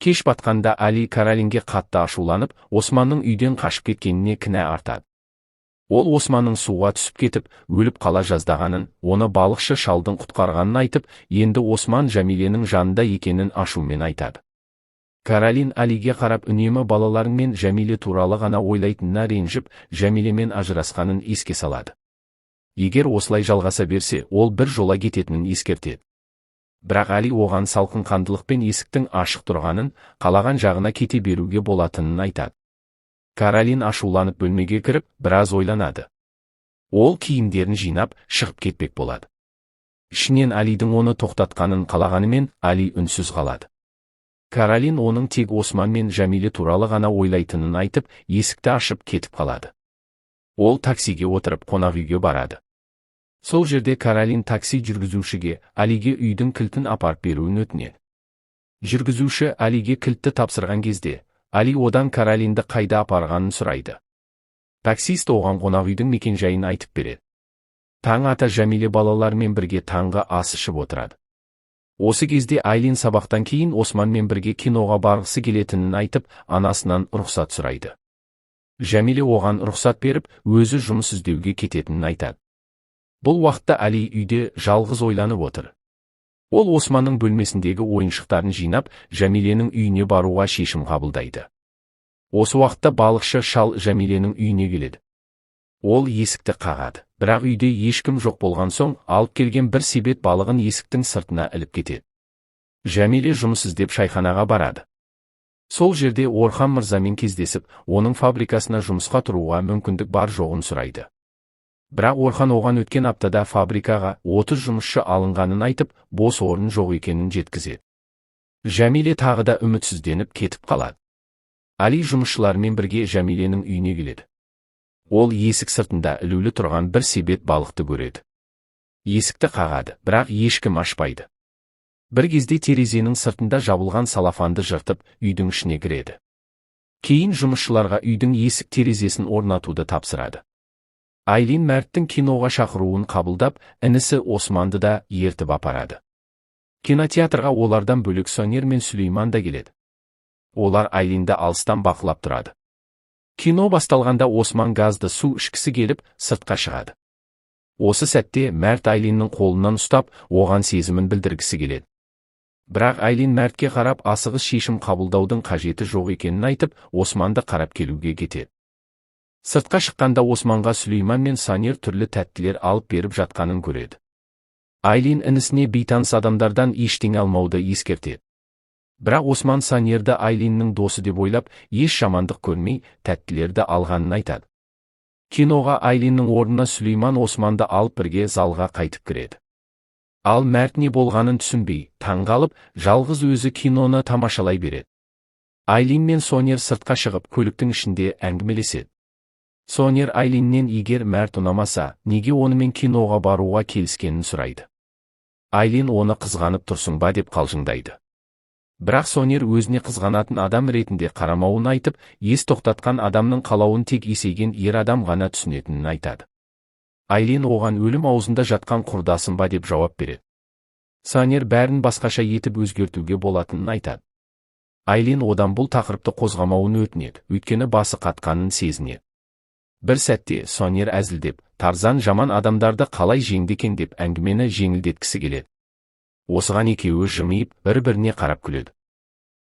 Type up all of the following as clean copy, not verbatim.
Кеш батқанда Али Каролинге қатты ашуланып, Османның үйден қашып кеткеніне кінә артады. Ол Османның суға түсіп кетіп, өліп қала жаздағанын, оны балықшы шалдың құтқарғанын айтып, енді Осман Жәмиленің жанында екенін ашумен айтады. Каролин Алиге қарап үнемі балаларың мен Жәмиле туралы ғана ойлайтынына ренжіп, Жәмилемен ажырасқанын еске салады. Егер осылай жалғаса берсе, ол бір жола кететінін ескертеді. Бірақ Али оған салқын қандылықпен есіктің ашық тұрғанын, қалаған жағына кете беруге болатынын айтады. Каролин ашуланып бөлмеге кіріп, біраз ойланады. Ол киімдерін жинап, шығып кетпек болады. Ішінен Алидің оны тоқтатқанын қалағанымен, Али үнсіз қалады. Каролин оның тек Осман мен Жәмиле туралы ғана ойлайтынын айтып, есікті ашып кетіп қалады. Ол таксиге отырып қонақ үйге барады. Сол жерде Каролин такси жүргізушіге Алиге үйдің кілтін апарып беруін өтінеді. Жүргізуші Алиге кілтті тапсырған кезде, Али одан Каролинді қайда апарғанын сұрайды. Таксист оған қонақ үйдің мекенжайын айтып береді. Таң ата Жәмиле балалармен бірге таңғы ас ішіп отырады. Осы кезде Айлин сабақтан кейін Османмен бірге киноға барғысы келетінін айтып, анасынан рұқсат сұрайды. Жәмиле оған рұқсат беріп, өзі жұмыс іздеуге кететінін айтады. Бұл уақытта Али үйде жалғыз ойланып отыр. Ол Османның бөлмесіндегі ойыншықтарын жинап, Жәмиленің үйіне баруға шешім қабылдайды. Осы уақытта балықшы шал Жәмиленің үйіне келеді. Ол есікті қағады, бірақ үйде ешкім жоқ болған соң, алып келген бір себет балығын есіктің сыртына іліп кетеді. Жәмиле жұмыс іздеп шайханаға барады. Сол жерде Орхан мырзамен кездесіп, оның фабрикасына жұмысқа тұруға мүмкіндік бар жоғын сұрайды. Бірақ Орхан оған өткен аптада фабрикаға 30 жұмысшы алынғанын айтып, бос орын жоқ екенін жеткізеді. Жәмиле тағы да үмітсізденіп кетіп қалады. Али жұмысшылармен бірге Жәмиленің үйіне келеді. Ол есік сыртында ілулі тұрған бір себет балықты көреді. Есікті қағады, бірақ ешкім ашпайды. Бір кезде терезенің сыртында жабылған салафанды жыртып, үйдің ішіне кіреді. Кейін жұмысшыларға үйдің есік терезесін орнатуды тапсырады. Айлин Мәрттің киноға шақыруын қабылдап, інісі Османды да ертіп апарады. Кинотеатрға олардан бөлек Сонер мен Сүлейман да келеді. Олар Айлинді алыстан бақылап тұрады. Кино басталғанда Осман газды су ішкісі келіп, сыртқа шығады. Осы сәтте Мәрт Айлиннің қолынан ұстап, оған сезімін білдіргісі келеді. Бірақ Айлин Мәртке қарап асығыс шешім қабылдаудың қажеті жоқ екенін айтып, Османды қарап келуге кетеді. Сыртқа шыққанда Османға Сүлейман мен Санер түрлі тәттілер алып беріп жатқанын көреді. Айлин інісіне бейтаныс адамдардан ештеңе алмауды ескертеді. Бірақ Осман Санерді Айлиннің досы деп ойлап, еш жамандық көрмей, тәттілерді алғанын айтады. Киноға Айлиннің орнына Сүлейман Османды алып бірге залға қайтып кіреді. Ал Мәрт не болғанын түсінбей, таңғалып, жалғыз өзі киноны тамашалай береді. Айлин мен Сонер сыртқа шығып, көліктің ішінде әңгімелеседі. Сонер Айлиннен егер Мәрт ұнамаса, неге онымен киноға баруға келіскенін сұрайды. Айлин оны қызғанып тұрсың ба деп қалжыңдайды. Бірақ Сонер өзіне қызғанатын адам ретінде қарамауын айтып, ес тоқтатқан адамның қалауын тек есейген ер адам ғана түсінетінін айтады. Айлин оған өлім аузында жатқан құрдасың ба деп жауап береді. Сонер бәрін басқаша етіп өзгертуге болатынын айтады. Айлин одан бұл тақырыпты қозғамауын өтінеді, өйткені басы қатқанын сезінеді. Бір сәтте Сонер әзілдеп, Тарзан жаман адамдарды қалай жеңді екен деп әңгімені жеңілдеткісі келеді. Осыған екеуі жымиып, бір-біріне қарап күледі.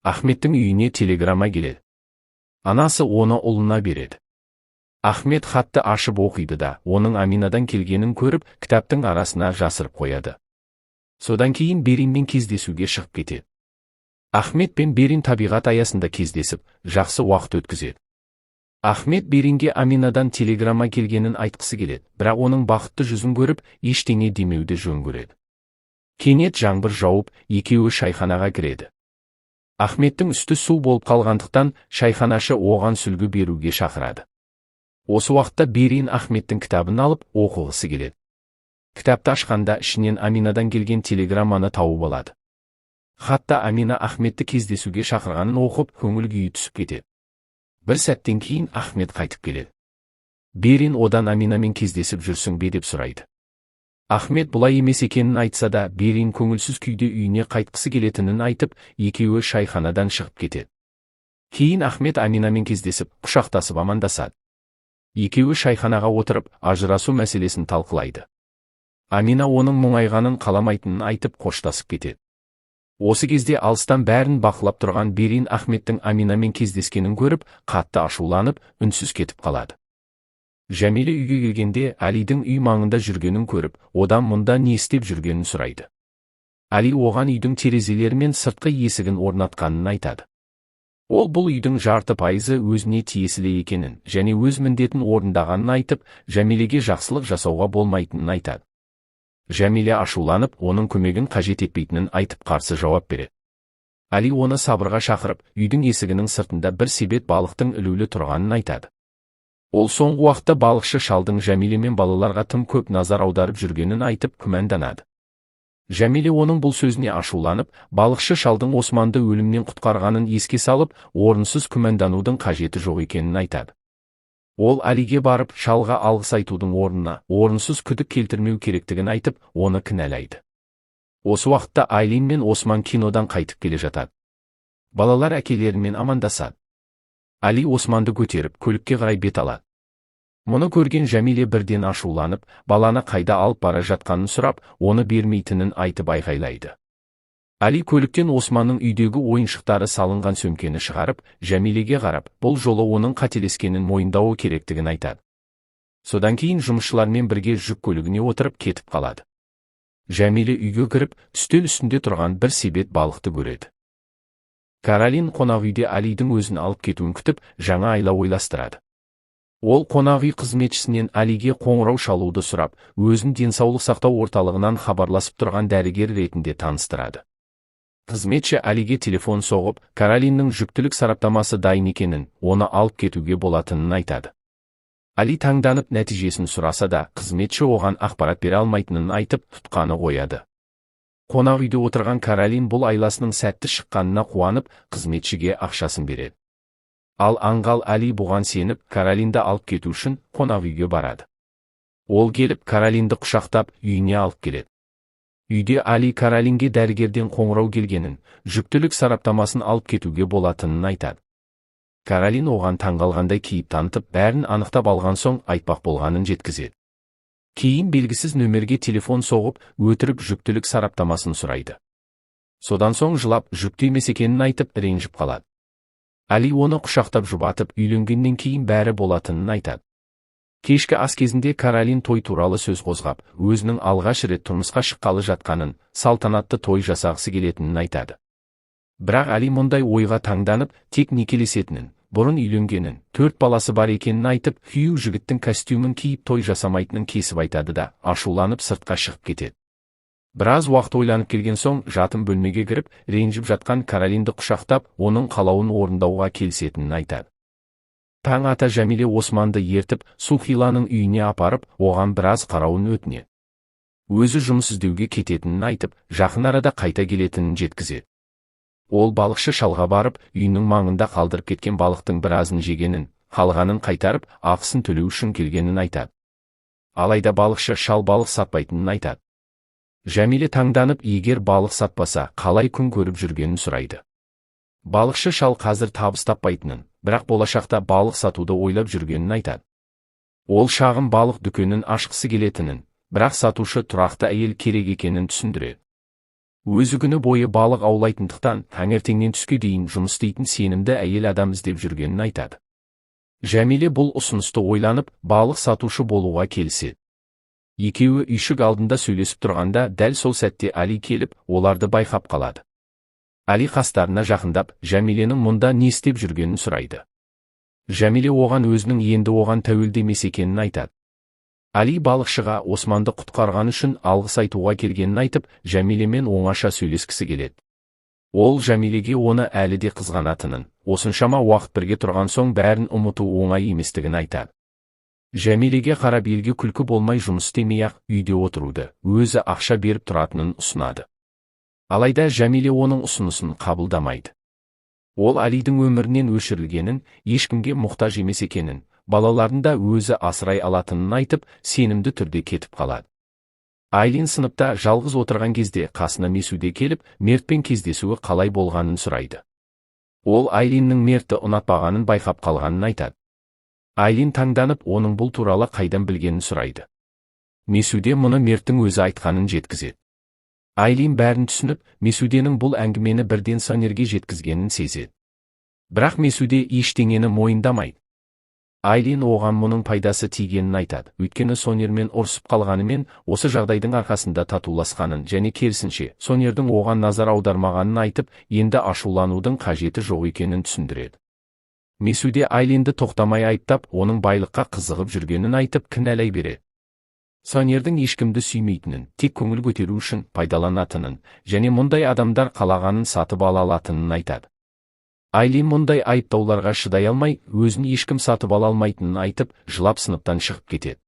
Ахметтің үйіне телеграмма келеді. Анасы оны ұлына береді. Ахмет хатты ашып оқиды да, оның Аминадан келгенін көріп, кітаптың арасына жасырып қояды. Содан кейін Беринмен кездесуге шығып кетеді. Ахмет пен Берин табиғат аясында кездесіп, жақсы уақыт өткізеді. Ахмет Беринге Аминадан телеграмма келгенін айтқысы келеді, бірақ оның бақытты жүзін көріп, ештеңе демеуді жөн көреді. Кенет жаңбыр жауып, екеуі шайханаға кіреді. Ахметтің үсті су болып қалғандықтан, шайханашы оған сүлгі беруге шақырады. Осы уақытта Берин Ахметтің кітабын алып, оқығысы келеді. Кітапты ашқанда ішінен Аминадан келген телеграмманы тауып алады. Хатта Амина Ахметті кездесуге шақырғанын оқып, көңіл күйі түсіп кетеді. Бір сәттен кейін Ахмет қайтып келеді. Берин одан Аминамен кездесіп жүрсің бе деп сұрайды. Ахмет бұлай емес екенін айтса да, Берин көңілсіз күйде үйіне қайтқысы келетінін айтып, екеуі шайханадан шығып кетеді. Кейін Ахмет Аминамен кездесіп, құшақтасып амандасады. Екеуі шайханаға отырып, ажырасу мәселесін талқылайды. Амина оның мұңайғанын қаламайтынын айтып қоштасып кетеді. Осы кезде алыстан бәрін бақылап тұрған Берин Ахметтің Аминамен кездескенін көріп, қатты ашуланып, үнсіз кетіп қалады. Жәмиле үйге келгенде Әлидің үй маңында жүргенін көріп, одан мұнда не істеп жүргенін сұрайды. Әли оған үйдің терезелері мен сыртқы есігін орнатқанын айтады. Ол бұл үйдің жарты пайызы өзіне тиесілі екенін және өз міндетін орындағанын айтып, Жәмилеге жақсылық жасауға болмайтынын айтады. Жәмиле ашуланып, оның көмегін қажет етпейтінін айтып қарсы жауап береді. Әли оны сабырға шақырып, үйдің есігінің сыртында бір себет балықтың ілулі тұрғанын айтады. Ол соңғы уақытта балықшы шалдың Жәмиле мен балаларға тым көп назар аударып жүргенін айтып күмәнданады. Жәмиле оның бұл сөзіне ашуланып, балықшы шалдың Османды өлімнен құтқарғанын еске салып, орынсыз күмәнданудың қажеті жоқ екенін айтады. Ол Әлиге барып, шалға алғыс айтудың орнына, орынсыз күдік келтірмеу керектігін айтып, оны кінәлайды. Осы уақытта Айлин мен Осман кинодан қайтып келе жатады. Балалар әкелерімен амандасады. Әли Османды көтеріп, көлікке қарай бет алады. Мұны көрген Жәмиле бірден ашуланып, баланы қайда алып бара жатқанын сұрап, оны бермейтінін айтып айғайлайды. Әли көліктен Османның үйдегі ойыншықтары салынған сөмкені шығарып, Жәмилеге қарап, бұл жолы оның қателескенін мойындауы керектігін айтады. Содан кейін жұмысшылармен бірге жүк көлігіне отырып кетіп қалады. Жәмиле үйге кіріп, үстел үстінде тұрған бір себет балықты көреді. Каролин қонақ үйде Әлидің өзін алып кетуін күтіп, жаңа айла ойластырады. Ол қонақ үй қызметшісінен Әлиге қоңырау шалуды сұрап, өзін денсаулық сақтау орталығынан хабарласып тұрған дәрігер ретінде таныстырады. Қызметші Әлиге телефон соғып, Каролиннің жүктілік сараптамасы дайын екенін, оны алып кетуге болатынын айтады. Әли таңданып нәтижесін сұраса да, қызметші оған ақпарат бере алмайтынын айтып, тұтқаны қояды. Қонақ үйде отырған Каролин бұл айласының сәтті шыққанына қуанып, қызметшіге ақшасын береді. Ал аңғал Әли бұған сеніп, Каролинді алып кету үшін қонақ үйге барады. Ол келіп, Каролинді құшақтап, үйіне алып келеді. Үйде Әли Каролинге дәрігерден қоңырау келгенін, жүктілік сараптамасын алып кетуге болатынын айтады. Каролин оған таңғалғандай кейіп танытып, бәрін анықтап алған соң айтпақ болғанын жеткізеді. Кейін белгісіз нөмерге телефон соғып, өтірік жүктілік сараптамасын сұрайды. Содан соң жылап, жүкті емес екенін айтып, ренжіп қалады. Әли оны құшақтап жұбатып, үйленгеннен кейін бәрі болатынын айтады. Кешкі ас кезінде Каролин той туралы сөз қозғап, өзінің алғаш рет тұрмысқа шыққалы жатқанын, салтанатты той жасағысы келетінін айтады. Бірақ Әли мұндай ойға таңданып, тек некелесетінін, бұрын үйленгенін, 4 баласы бар екенін айтып, күйеу жігіттің костюмін киіп той жасамайтынын кесіп айтады да, ашуланып сыртқа шығып кетеді. Біраз уақыт ойланып келген соң, жатын бөлмеге кіріп, ренжіп жатқан Каролинді құшақтап, оның қалауын орындауға келісетінін айтады. Таң ата Жәмиле Османды ертіп, Сухиланың үйіне апарып, оған біраз қарауын өтінеді. Өзі жұмыс іздеуге кететінін айтып, жақын арада қайта келетінін жеткізеді. Ол балықшы шалға барып, үйінің маңында қалдырып кеткен балықтың біразын жегенін, қалғанын қайтарып, ақысын төлеу үшін келгенін айтады. Алайда балықшы шал балық сатпайтынын айтады. Жәмиле таңданып, егер балық сатпаса, қалай күн көріп жүргенін сұрайды. Балықшы шал қазір табыс таппайтынын, бірақ болашақта балық сатуды ойлап жүргенін айтады. Ол шағын балық дүкенін ашқысы келетінін, бірақ сатушы тұрақты әйел керек екенін түсіндіреді. Өзі күні бойы балық аулайтындықтан, таңертеңнен түске дейін жұмыс істейтін сенімді әйел адам іздеп жүргенін айтады. Жәмиле бұл ұсынысты ойланып, балық сатушы болуға келіседі. Екеуі үйшік алдында сөйлесіп тұрғанда, дәл сол сәтте Әли келіп, оларды байқап қалады. Әли қастарына жақындап, Жәмиленің мұнда не істеп жүргенін сұрайды. Жәмиле оған өзінің енді оған тәуелді емес екенін айтады. Әли балықшыға Османды құтқарған үшін алғыс айтуға келгенін айтып, Жәмилемен оңаша сөйлескісі келеді. Ол Жәмилеге оны әлі де қызғанатынын, осыншама уақыт бірге тұрған соң бәрін ұмыту оңай еместігін айтады. Жәмилеге қарап елге күлкі болмай жұмыс істемей-ақ үйде отыруды, өзі ақша беріп тұратынын ұсынады. Алайда Жәмиле оның ұсынысын қабылдамайды. Ол Әлидің өмірінен өшірілгенін, ешкімге мұқтаж емес екенін, балаларын да өзі асырай алатынын айтып, сенімді түрде кетіп қалады. Айлин сыныпта жалғыз отырған кезде қасына Месуде келіп, Мертпен кездесуі қалай болғанын сұрайды. Ол Айлиннің Мертті ұнатпағанын байқап қалғанын айтады. Айлин таңданып, оның бұл туралы қайдан білгенін сұрайды. Месуде мұны Мерттің өзі айтқанын жеткізеді. Айлин бәрін түсініп, Месуденің бұл әңгімені бірден Сонерге жеткізгенін сезеді. Бірақ Месуде ештеңені мойындамайды. Айлин оған мұның пайдасы тигенін айтады, өйткені Сонермен ұрсып қалғанымен, осы жағдайдың арқасында татуласқанын және керісінше, Сонердің оған назар аудармағанын айтып, енді ашуланудың қажеті жоқ екенін түсіндіреді. Месуде Айлинді тоқтамай айыптап, оның байлыққа қызығып жүргенін айтып, кінәлай береді. Сонердің ешкімді сүймейтінін, тек көңіл көтеру үшін пайдаланатынын, және мұндай адамдар қалағанын сатып ала алатынын айтады. Айлин мұндай айыптауларға шыдай алмай, өзін ешкім сатып ала алмайтынын айтып, жылап сыныптан шығып кетеді.